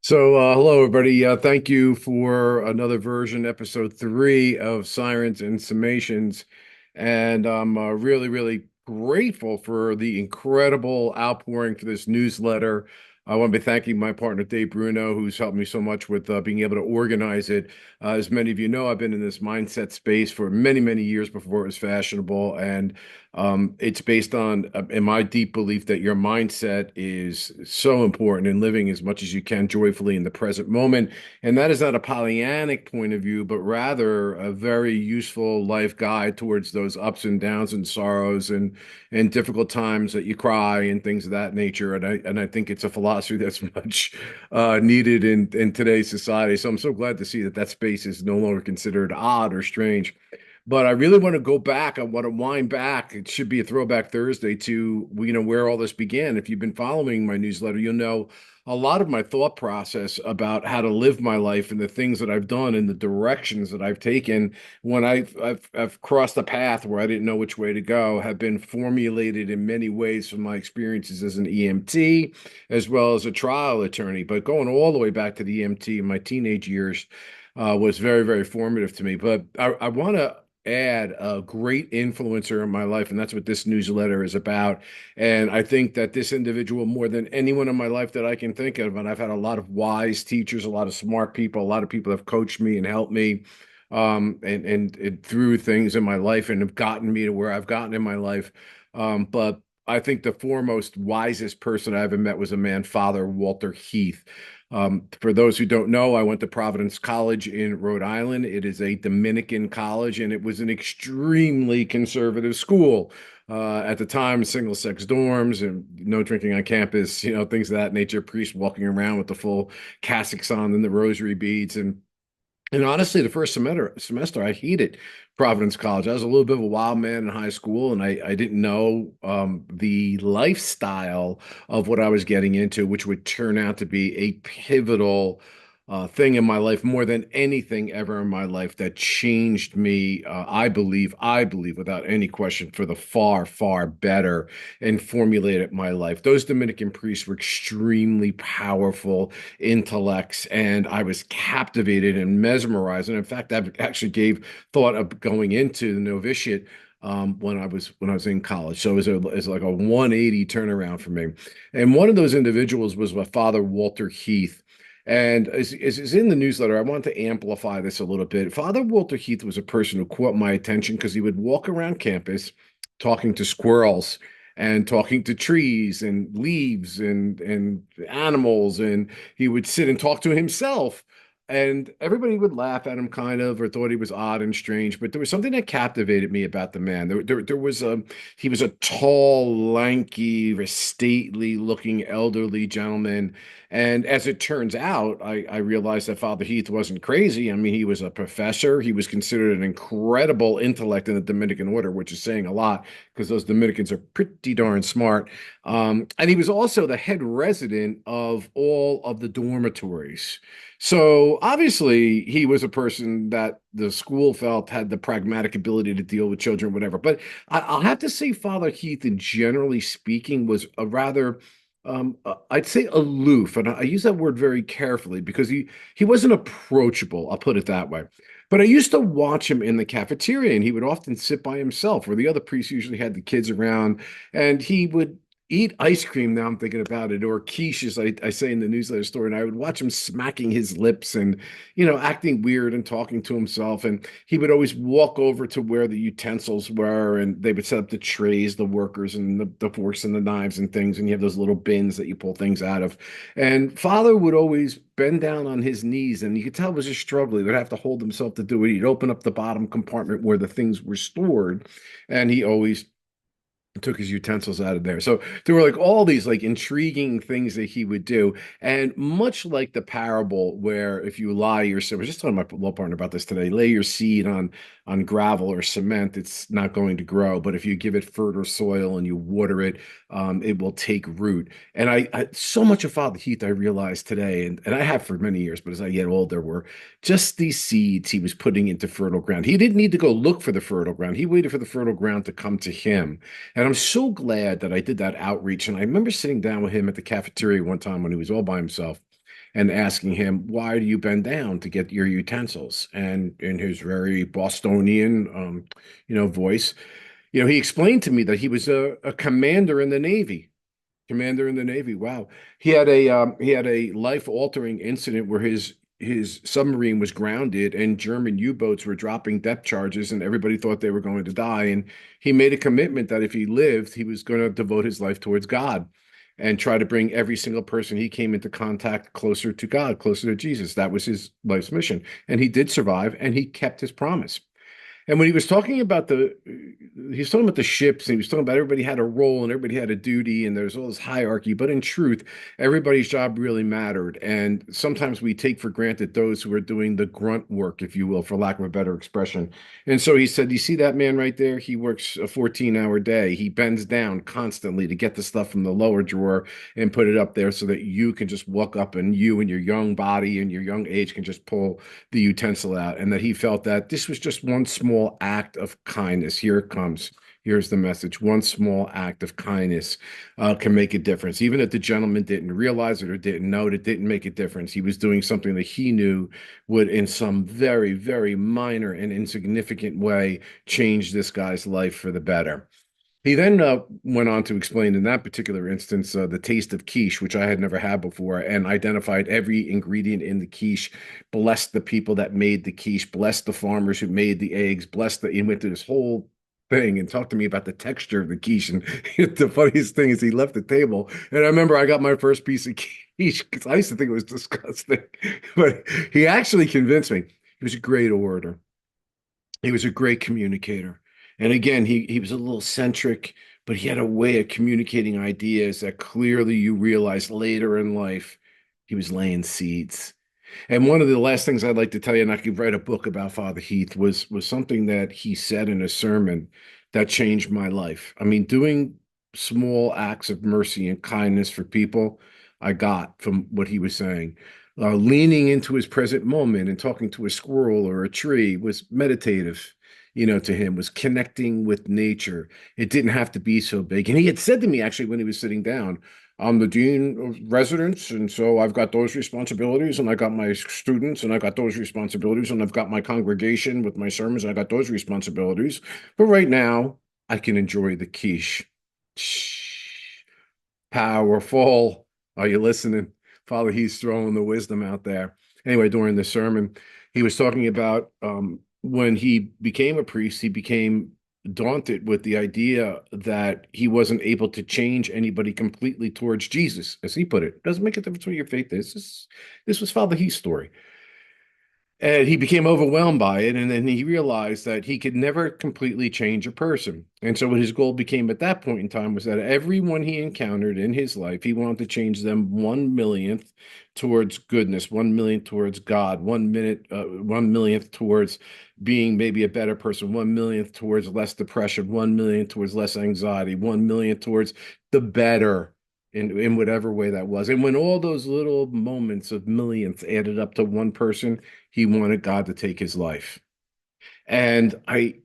Hello everybody. Thank you for another version, episode three of Sirens and Summations. And I'm really, really grateful for the incredible outpouring for this newsletter. I want to be thanking my partner, Dave Bruno, who's helped me so much with being able to organize it. As many of you know, I've been in this mindset space for many, many years before it was fashionable. And it's based on, in my deep belief, that your mindset is so important in living as much as you can joyfully in the present moment. And that is not a Pollyannic point of view, but rather a very useful life guide towards those ups and downs and sorrows and difficult times that you cry and things of that nature. And I think it's a philosophy that's much needed in today's society. So I'm so glad to see that that space is no longer considered odd or strange. But I really want to go back. I want to wind back. It should be a throwback Thursday to, where all this began. If you've been following my newsletter, you'll know a lot of my thought process about how to live my life and the things that I've done and the directions that I've taken when I've crossed a path where I didn't know which way to go have been formulated in many ways from my experiences as an EMT as well as a trial attorney. But going all the way back to the EMT in my teenage years was very, very formative to me. But I want to add a great influencer in my life, and that's what this newsletter is about. And I think that this individual, more than anyone in my life that I can think of, and I've had a lot of wise teachers, a lot of smart people, a lot of people have coached me and helped me and through things in my life and have gotten me to where I've gotten in my life. But I think the foremost wisest person I ever met was a man, Father Walter Heath. For those who don't know, I went to Providence College in Rhode Island. It is a Dominican college, and it was an extremely conservative school. At the time, single-sex dorms and no drinking on campus, things of that nature. Priests walking around with the full cassocks on and the rosary beads, and honestly, the first semester I hated Providence College. I was a little bit of a wild man in high school, and I didn't know the lifestyle of what I was getting into, which would turn out to be a pivotal thing in my life more than anything ever in my life that changed me. I believe, without any question, for the far, far better and formulated my life. Those Dominican priests were extremely powerful intellects, and I was captivated and mesmerized. And in fact, I actually gave thought of going into the novitiate when I was in college. So it was like a 180 turnaround for me. And one of those individuals was my father, Walter Heath. And as is in the newsletter, I want to amplify this a little bit. Father Walter Heath was a person who caught my attention because he would walk around campus talking to squirrels and talking to trees and leaves and animals, and he would sit and talk to himself. And everybody would laugh at him kind of or thought he was odd and strange, but there was something that captivated me about the man. There was he was a tall, lanky, stately looking elderly gentleman. And as it turns out, I realized that Father Heath wasn't crazy. I mean, he was a professor. He was considered an incredible intellect in the Dominican order, which is saying a lot because those Dominicans are pretty darn smart. And he was also the head resident of all of the dormitories. So obviously, he was a person that the school felt had the pragmatic ability to deal with children, whatever. But I'll have to say, Father Heath, in generally speaking, was a rather I'd say aloof, and I use that word very carefully because he wasn't approachable. I'll put it that way. But I used to watch him in the cafeteria, and he would often sit by himself, where the other priests usually had the kids around, and he would eat ice cream. Now I'm thinking about it, or quiche, as I say in the newsletter story, and I would watch him smacking his lips and acting weird and talking to himself. And he would always walk over to where the utensils were, and they would set up the trays, the workers, and the forks and the knives and things. And you have those little bins that you pull things out of. And Father would always bend down on his knees, and you could tell it was a struggle. He would have to hold himself to do it. He'd open up the bottom compartment where the things were stored, and he always took his utensils out of there. So there were like all these like intriguing things that he would do. And much like the parable where if you lie your seed, I was just telling my law partner about this today, lay your seed on gravel or cement, it's not going to grow. But if you give it fertile soil and you water it, it will take root. And I so much of Father Heath I realized today, and I have for many years, but as I get older, were just these seeds he was putting into fertile ground. He didn't need to go look for the fertile ground. He waited for the fertile ground to come to him. And I'm so glad that I did that outreach. And I remember sitting down with him at the cafeteria one time when he was all by himself. and asking him, "Why do you bend down to get your utensils?" And in his very Bostonian, voice, he explained to me that he was a commander in the Navy. Commander in the Navy. Wow. He had a life-altering incident where his submarine was grounded and German U-boats were dropping depth charges and everybody thought they were going to die. And he made a commitment that if he lived, he was going to devote his life towards God and try to bring every single person he came into contact closer to God, closer to Jesus. That was his life's mission. And he did survive and he kept his promise. And when he was talking about the ships and he was talking about everybody had a role and everybody had a duty and there's all this hierarchy. But in truth, everybody's job really mattered. And sometimes we take for granted those who are doing the grunt work, if you will, for lack of a better expression. And so he said, "You see that man right there? He works a 14-hour day. He bends down constantly to get the stuff from the lower drawer and put it up there so that you can just walk up and you and your young body and your young age can just pull the utensil out," and that he felt that this was just one small act of kindness. Here it comes. Here's the message. One small act of kindness can make a difference. Even if the gentleman didn't realize it or didn't know it, it didn't make a difference. He was doing something that he knew would, in some very, very minor and insignificant way, change this guy's life for the better. He then went on to explain in that particular instance the taste of quiche, which I had never had before, and identified every ingredient in the quiche, blessed the people that made the quiche, blessed the farmers who made the eggs, he went through this whole thing and talked to me about the texture of the quiche. And the funniest thing is he left the table. And I remember I got my first piece of quiche because I used to think it was disgusting. But he actually convinced me. He was a great orator. He was a great communicator. And again, he was a little centric, but he had a way of communicating ideas that clearly you realize later in life he was laying seeds. And one of the last things I'd like to tell you, and I could write a book about Father Heath, was something that he said in a sermon that changed my life. I mean, doing small acts of mercy and kindness for people, I got from what he was saying. Leaning into his present moment and talking to a squirrel or a tree was meditative, to him, was connecting with nature. It didn't have to be so big. And he had said to me, actually, when he was sitting down, "I'm the dean of residence, and so I've got those responsibilities, and I got my students, and I got those responsibilities, and I've got my congregation with my sermons, I got those responsibilities. But right now, I can enjoy the quiche." Shh. Powerful. Are you listening? Father, he's throwing the wisdom out there. Anyway, during the sermon, he was talking about when he became a priest, he became daunted with the idea that he wasn't able to change anybody completely towards Jesus, as he put it. Doesn't make a difference what your faith is. This was Father Heath's story. And he became overwhelmed by it. And then he realized that he could never completely change a person. And so what his goal became at that point in time was that everyone he encountered in his life, he wanted to change them 1 millionth towards goodness, 1 millionth towards God, 1 millionth towards being maybe a better person, 1 millionth towards less depression, 1 millionth towards less anxiety, 1 millionth towards the better in whatever way that was. And when all those little moments of millionths added up to one person, he wanted God to take his life. And I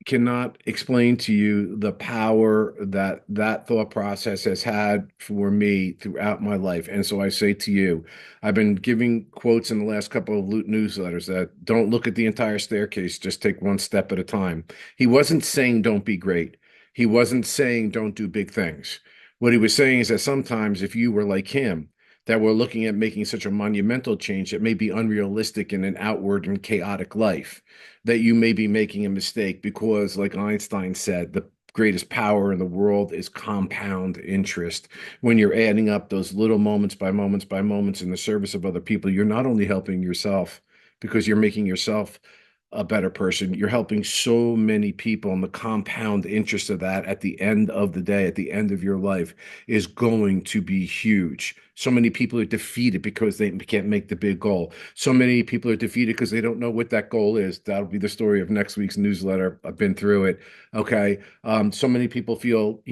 cannot explain to you the power that that thought process has had for me throughout my life. And so I say to you, I've been giving quotes in the last couple of newsletters that don't look at the entire staircase, just take one step at a time. He wasn't saying don't be great. He wasn't saying don't do big things. What he was saying is that sometimes if you were like him, that we're looking at making such a monumental change that may be unrealistic in an outward and chaotic life, that you may be making a mistake because, like Einstein said, the greatest power in the world is compound interest. When you're adding up those little moments by moments by moments in the service of other people, you're not only helping yourself because you're making yourself a better person, you're helping so many people, and the compound interest of that at the end of the day, at the end of your life, is going to be huge. So many people are defeated because they can't make the big goal. So many people are defeated because they don't know what that goal is. That'll be the story of next week's newsletter. I've been through it. Okay. So many people feel,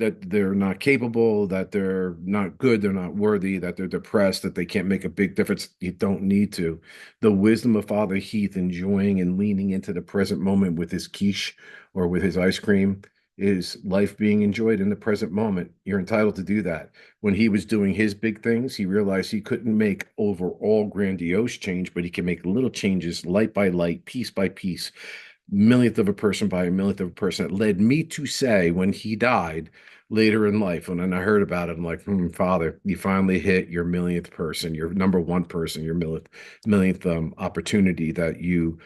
that they're not capable, that they're not good, they're not worthy, that they're depressed, that they can't make a big difference. You don't need to. The wisdom of Father Heath enjoying and leaning into the present moment with his quiche or with his ice cream is life being enjoyed in the present moment. You're entitled to do that. When he was doing his big things, he realized he couldn't make overall grandiose change, but he can make little changes, light by light, piece by piece, millionth of a person by a millionth of a person. It led me to say when he died later in life, and then I heard about it, I'm like, Father, you finally hit your millionth person, your number one person, your millionth opportunity that you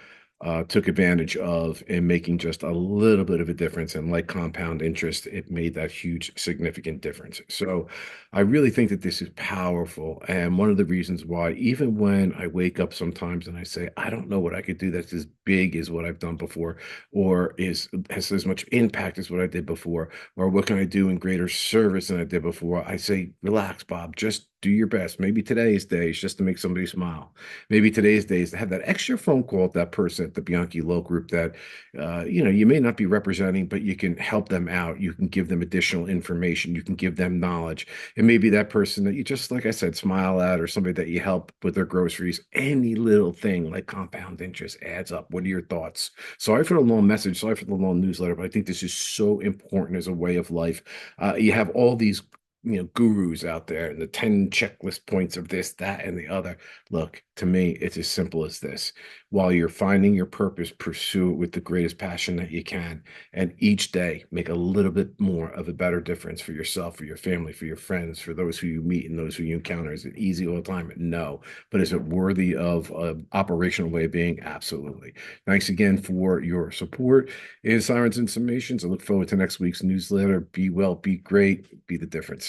took advantage of in making just a little bit of a difference. And like compound interest, it made that huge, significant difference. So I really think that this is powerful. And one of the reasons why, even when I wake up sometimes and I say, I don't know what I could do that's as big as what I've done before, or has as much impact as what I did before, or what can I do in greater service than I did before, I say, relax, Bob, just do your best. Maybe today's day is just to make somebody smile. Maybe today's day is to have that extra phone call with that person at the Bianchi Low group that you may not be representing, but you can help them out. You can give them additional information. You can give them knowledge. It may be that person that you just, like I said, smile at, or somebody that you help with their groceries. Any little thing like compound interest adds up. What are your thoughts? Sorry for the long message. Sorry for the long newsletter, but I think this is so important as a way of life. You have all these gurus out there and the 10 checklist points of this, that, and the other. Look, to me, it's as simple as this. While you're finding your purpose, pursue it with the greatest passion that you can. And each day, make a little bit more of a better difference for yourself, for your family, for your friends, for those who you meet and those who you encounter. Is it easy all the time? No. But is it worthy of operational way of being? Absolutely. Thanks again for your support in Sirens and Summations. I look forward to next week's newsletter. Be well, be great, be the difference.